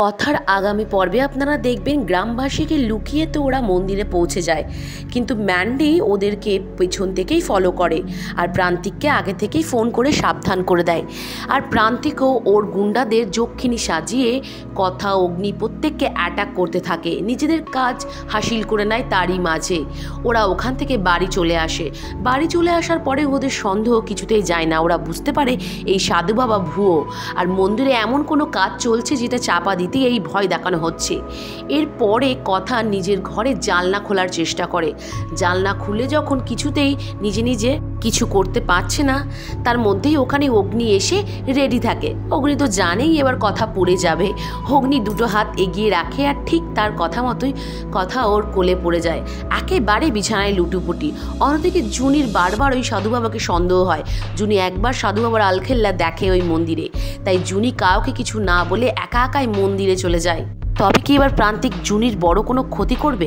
কথার আগামী পর্বে আপনারা দেখবেন গ্রামবাসীকে লুকিয়ে তো ওরা মন্দিরে পৌঁছে যায়, কিন্তু ম্যান্ডি ওদেরকে পেছন থেকেই ফলো করে আর প্রান্তিককে আগে থেকেই ফোন করে সাবধান করে দেয়। আর প্রান্তিকও ওর গুন্ডাদের যক্ষিণী সাজিয়ে কথা, অগ্নি প্রত্যেককে অ্যাটাক করতে থাকে, নিজেদের কাজ হাসিল করে নেয়। তারই মাঝে ওরা ওখান থেকে বাড়ি চলে আসে। বাড়ি চলে আসার পরে ওদের সন্দেহ কিছুতেই যায় না। ওরা বুঝতে পারে এই সাধু বাবা ভুয়ো, আর মন্দিরে এমন কোনো কাজ চলছে যেটা চাপা দিতে এই ভয় দেখানো হচ্ছে। এরপরে কথা নিজের ঘরে জানলা খোলার চেষ্টা করে। জানলা খুলে যখন কিছুতেই নিজে নিজে কিছু করতে পারছে না, তার মধ্যেই ওখানে অগ্নি এসে রেডি থাকে। অগ্নি তো জানেই এবার কথা পড়ে যাবে। অগ্নি দুটো হাত এগিয়ে রাখে আর ঠিক তার কথা মতোই কথা ওর কোলে পড়ে যায়, একেবারে বিছানায় লুটুপুটি। অন্যদিকে জুনির বারবার ওই সাধু বাবাকে সন্দেহ হয়। জুনি একবার সাধু বাবার আলখেল্লা দেখে ওই মন্দিরে, তাই জুনি কাউকে কিছু না বলে একা একাই মন্দিরে চলে যায়। তবে কি এবার প্রান্তিক জুনির বড় কোনো ক্ষতি করবে?